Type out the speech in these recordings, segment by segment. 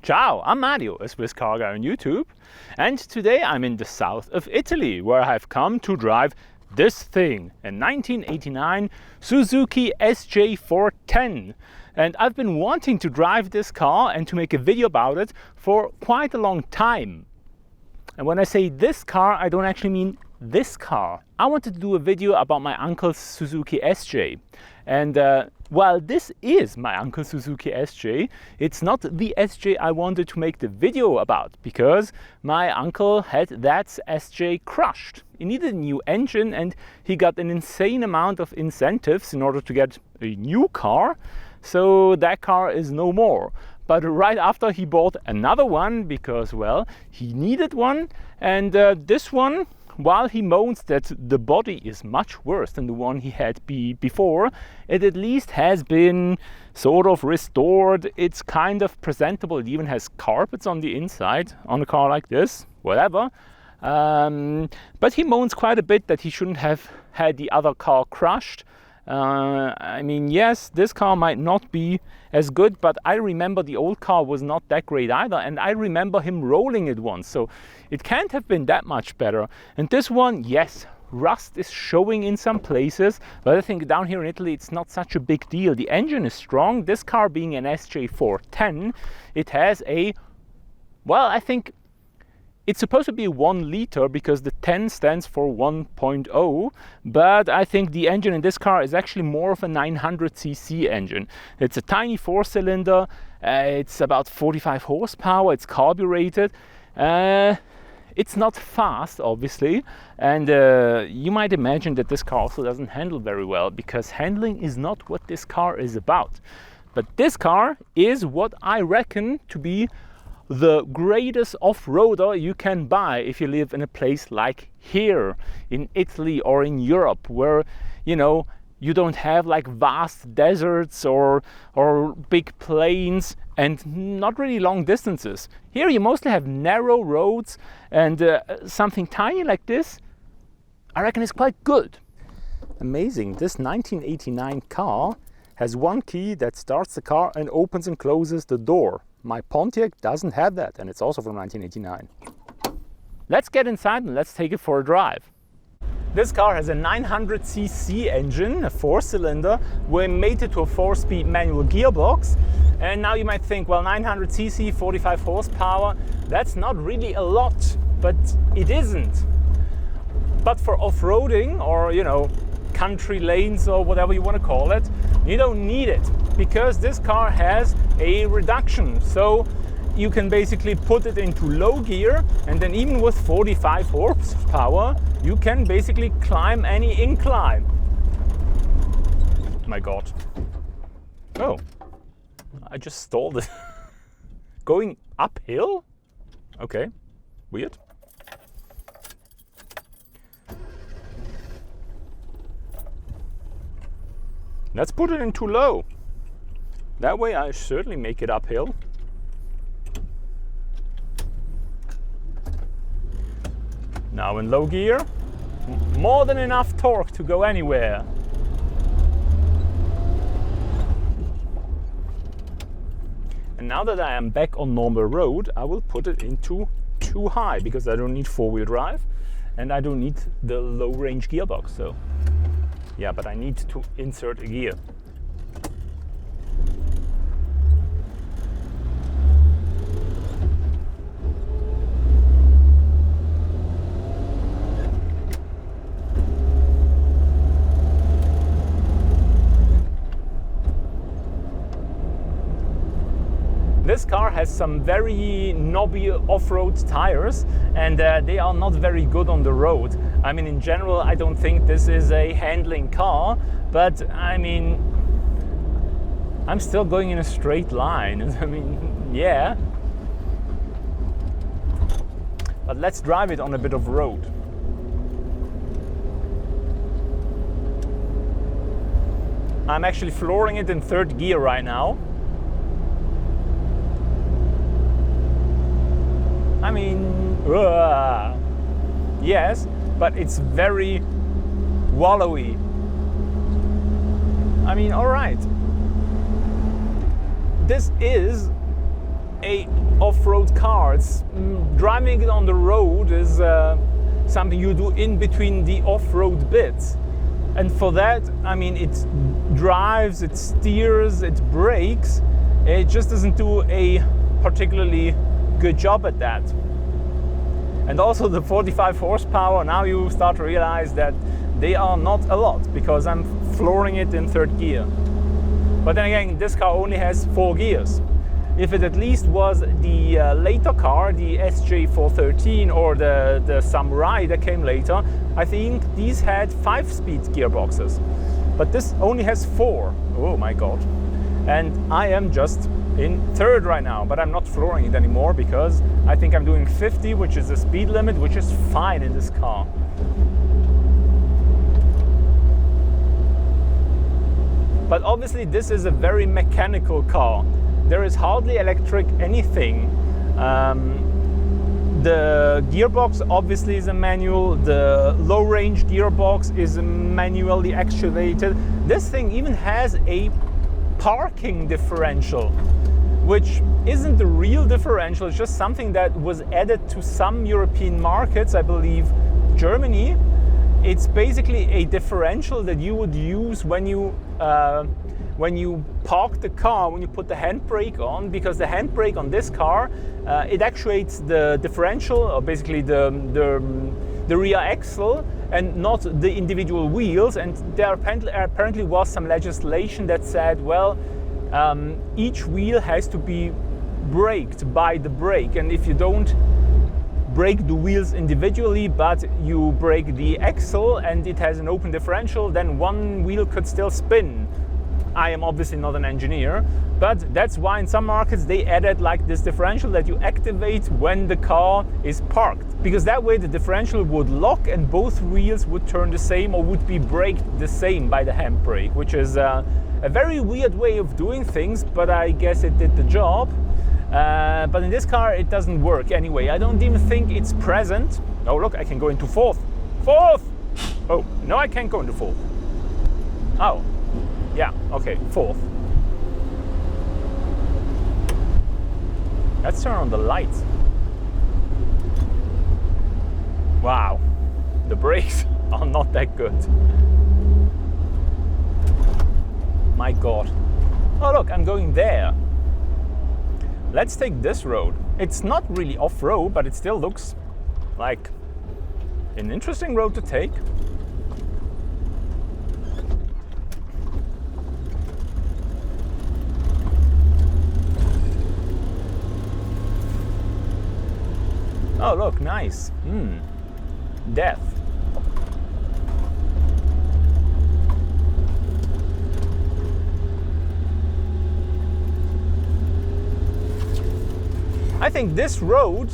Ciao, I'm Mario, a Swiss car guy on YouTube, and today I'm in the south of Italy where I have come to drive this thing, a 1989 Suzuki SJ410. And I've been wanting to drive this car and to make a video about it for quite a long time. And when I say this car, I don't actually mean this car. I wanted to do a video about my uncle's Suzuki SJ. And while this is my uncle's Suzuki SJ, it's not the SJ I wanted to make the video about, because my uncle had that SJ crushed. He needed a new engine and he got an insane amount of incentives in order to get a new car. So that car is no more. But right after he bought another one because, well, he needed one, and this one, while he moans that the body is much worse than the one he had before, it at least has been sort of restored. It's kind of presentable. It even has carpets on the inside on a car like this, whatever. But he moans quite a bit that he shouldn't have had the other car crushed. I mean, yes, this car might not be as good, but I remember the old car was not that great either, and I remember him rolling it once, so it can't have been that much better. And this one, yes, rust is showing in some places, but I think down here in Italy it's not such a big deal. The engine is strong. This car being an SJ410, it has a, well, I think it's supposed to be 1 liter because the 10 stands for 1.0, but I think the engine in this car is actually more of a 900cc engine. It's a tiny 4-cylinder, it's about 45 horsepower, it's carbureted. It's not fast, obviously, and you might imagine that this car also doesn't handle very well, because handling is not what this car is about. But this car is what I reckon to be the greatest off-roader you can buy if you live in a place like here in Italy or in Europe, where, you know, you don't have like vast deserts or big plains and not really long distances. Here you mostly have narrow roads, and something tiny like this I reckon is quite good. Amazing. This 1989 car has one key that starts the car and opens and closes the door. My Pontiac doesn't have that, and it's also from 1989. Let's get inside and let's take it for a drive. This car has a 900cc engine, a 4-cylinder. We made it to a 4-speed manual gearbox. And now you might think, well, 900cc, 45 horsepower, that's not really a lot, but it isn't. But for off-roading or, you know, country lanes or whatever you want to call it, you don't need it, because this car has a reduction. So you can basically put it into low gear, and then even with 45 horsepower, you can basically climb any incline. My God. Oh, I just stalled it. Going uphill? Okay, weird. Let's put it into low. That way I certainly make it uphill. Now in low gear, more than enough torque to go anywhere. And now that I am back on normal road, I will put it into too high, because I don't need 4-wheel drive and I don't need the low range gearbox. So yeah, but I need to insert a gear. This car has some very knobby off-road tires, and they are not very good on the road. I mean, in general, I don't think this is a handling car, but I mean, I'm still going in a straight line. I mean, yeah. But let's drive it on a bit of road. I'm actually flooring it in 3rd gear right now. I mean, yes, but it's very wallowy. I mean, all right. This is a off-road car. Driving it on the road is something you do in between the off-road bits. And for that, I mean, it drives, it steers, it brakes. It just doesn't do a particularly good job at that. And also the 45 horsepower, now you start to realize that they are not a lot, because I'm flooring it in third gear. But then again, this car only has 4 gears. If it at least was the later car, the SJ410 or the Samurai that came later, I think these had 5-speed gearboxes. But this only has 4. Oh my god. And I am just in third right now, but I'm not flooring it anymore because I think I'm doing 50, which is the speed limit, which is fine in this car. But obviously this is a very mechanical car. There is hardly electric anything. The gearbox obviously is a manual. The low range gearbox is manually actuated. This thing even has a parking differential, which isn't the real differential. It's just something that was added to some European markets, I believe Germany. It's basically a differential that you would use when you park the car, when you put the handbrake on, because the handbrake on this car, it actuates the differential, or basically the rear axle, and not the individual wheels. And there apparently was some legislation that said, well, each wheel has to be braked by the brake, and if you don't brake the wheels individually, but you brake the axle and it has an open differential, then one wheel could still spin. I am obviously not an engineer, but that's why in some markets they added like this differential that you activate when the car is parked, because that way the differential would lock and both wheels would turn the same or would be braked the same by the handbrake, which is a very weird way of doing things, but I guess it did the job. But in this car it doesn't work anyway. I don't even think it's present. Oh look, I can go into fourth. Fourth! Oh, no, I can't go into fourth. Oh, yeah, okay, fourth. Let's turn on the lights. Wow, the brakes are not that good. My god. Oh look, I'm going there. Let's take this road. It's not really off-road, but it still looks like an interesting road to take. Oh look, nice. Death. I think this road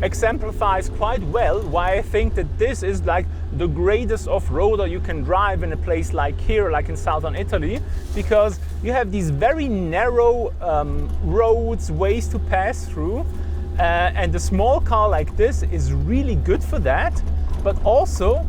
exemplifies quite well why I think that this is like the greatest off-roader you can drive in a place like here, like in southern Italy, because you have these very narrow roads, ways to pass through, and a small car like this is really good for that. But also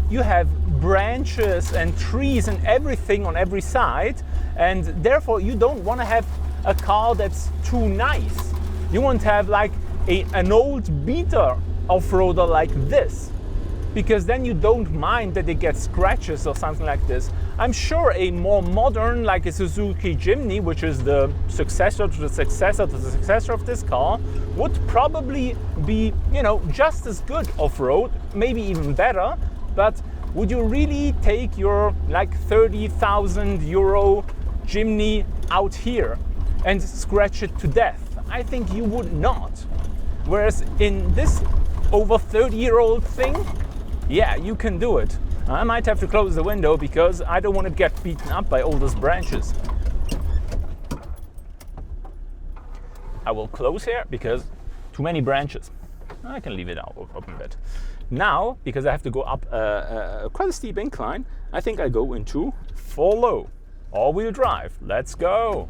you have branches and trees and everything on every side, and therefore you don't want to have a car that's too nice. You want to have like an old beater off-roader like this, because then you don't mind that they get scratches or something like this. I'm sure a more modern, like a Suzuki Jimny, which is the successor to the successor to the successor of this car, would probably be, you know, just as good off-road, maybe even better. But would you really take your like 30,000 euro Jimny out here and scratch it to death? I think you would not. Whereas in this over 30-year-old thing, yeah, you can do it. I might have to close the window because I don't want to get beaten up by all those branches. I will close here because too many branches. I can leave it out open a bit. Now, because I have to go up quite a steep incline, I think I go into follow, all-wheel drive. Let's go.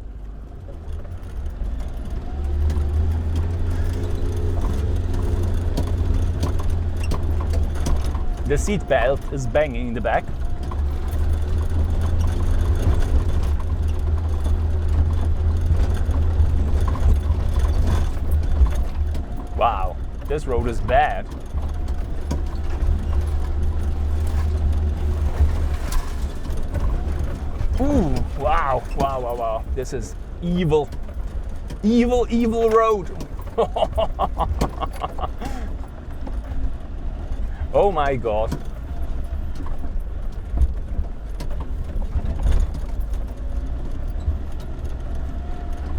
The seat belt is banging in the back. this road is bad. Ooh, wow, wow, wow, wow. This is evil. Evil, evil road. Oh my God.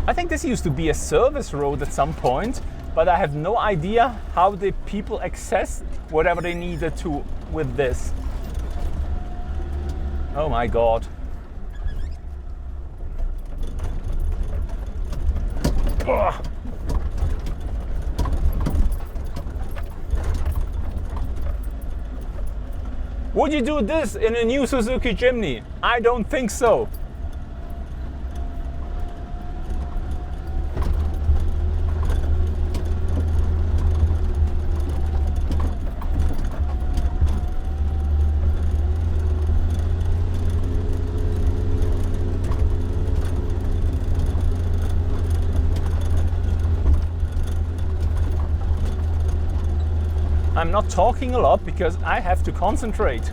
I think this used to be a service road at some point, but I have no idea how the people access whatever they needed to with this. Oh my God. Ugh. Would you do this in a new Suzuki Jimny? I don't think so. I'm not talking a lot because I have to concentrate.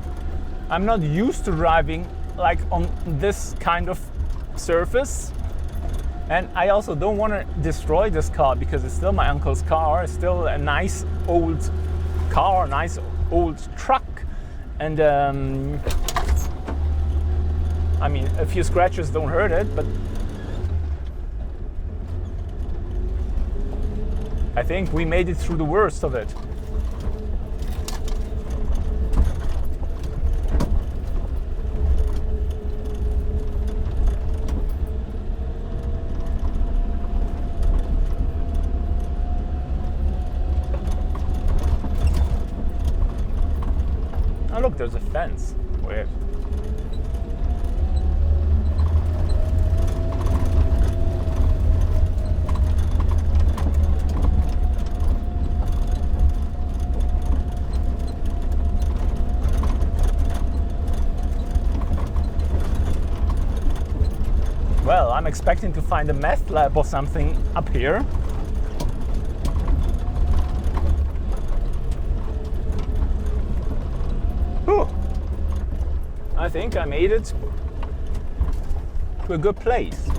I'm not used to driving like on this kind of surface. And I also don't want to destroy this car because it's still my uncle's car. It's still a nice old car, nice old truck. And I mean, a few scratches don't hurt it, but I think we made it through the worst of it. Oh look, there's a fence. Weird. Well, I'm expecting to find a meth lab or something up here. Whew. I think I made it to a good place.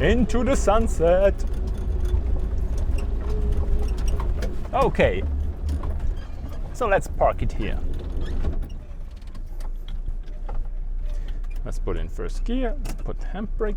Into the sunset. Okay, so let's park it here. Let's put in first gear, let's put handbrake.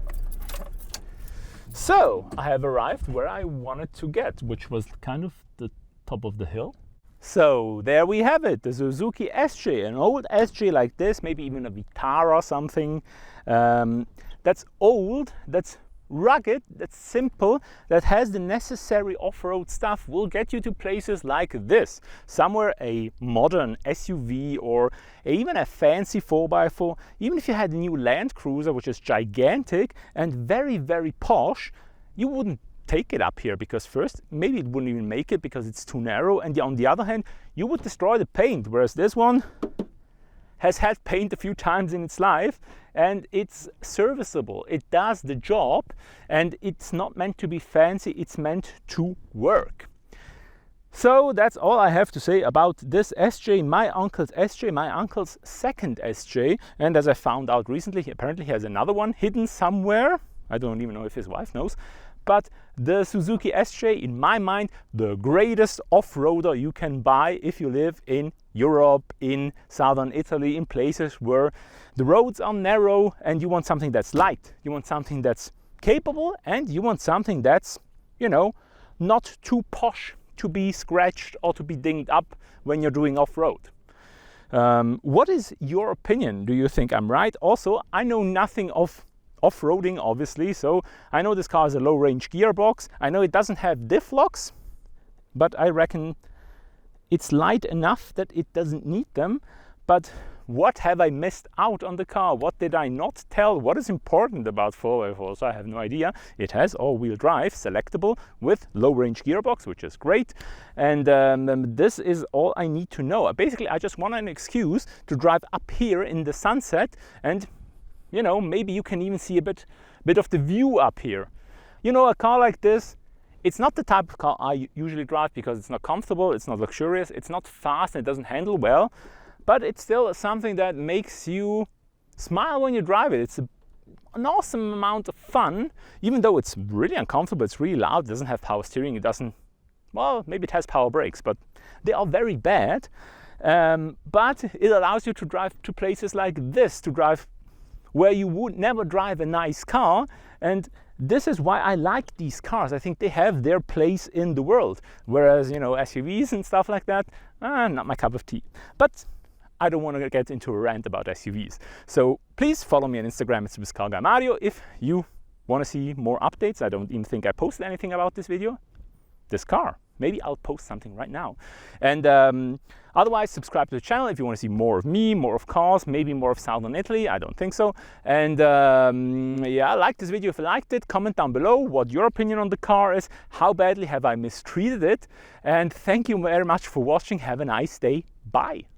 So I have arrived where I wanted to get, which was kind of the top of the hill. So there we have it, the Suzuki SJ, an old SJ like this, maybe even a Vitara or something. That's old, that's rugged, that's simple, that has the necessary off-road stuff, will get you to places like this. Somewhere a modern SUV or even a fancy 4x4, even if you had a new Land Cruiser, which is gigantic and very, very posh, you wouldn't take it up here because first, maybe it wouldn't even make it because it's too narrow, and on the other hand, you would destroy the paint, whereas this one has had paint a few times in its life and it's serviceable. It does the job and it's not meant to be fancy, it's meant to work. So that's all I have to say about this SJ, my uncle's SJ, my uncle's second SJ. And as I found out recently, apparently he has another one hidden somewhere. I don't even know if his wife knows. But the Suzuki SJ, in my mind, the greatest off-roader you can buy if you live in Europe, in southern Italy, in places where the roads are narrow and you want something that's light, you want something that's capable, and you want something that's, you know, not too posh to be scratched or to be dinged up when you're doing off-road. What is your opinion? Do you think I'm right? Also, I know nothing of off-roading, obviously, so I know this car has a low-range gearbox. I know it doesn't have diff locks, but I reckon it's light enough that it doesn't need them. But what have I missed out on the car? What did I not tell? What is important about 4x4? So I have no idea. It has all-wheel drive, selectable, with low-range gearbox, which is great. And this is all I need to know. Basically, I just want an excuse to drive up here in the sunset, and you know, maybe you can even see a bit of the view up here. You know, a car like this, it's not the type of car I usually drive because it's not comfortable, it's not luxurious, it's not fast, and it doesn't handle well, but it's still something that makes you smile when you drive it. It's an awesome amount of fun, even though it's really uncomfortable, it's really loud, it doesn't have power steering, it doesn't, well, maybe it has power brakes, but they are very bad. But it allows you to drive to places like this, to drive where you would never drive a nice car. And this is why I like these cars. I think they have their place in the world. Whereas, you know, SUVs and stuff like that, not my cup of tea. But I don't want to get into a rant about SUVs. So please follow me on Instagram, it's Swiss Car Guy Mario, if you want to see more updates. I don't even think I posted anything about this car. Maybe I'll post something right now. And otherwise, subscribe to the channel if you want to see more of me, more of cars, maybe more of Southern Italy. I don't think so. And yeah, like this video if you liked it. Comment down below what your opinion on the car is. How badly have I mistreated it? And thank you very much for watching. Have a nice day. Bye.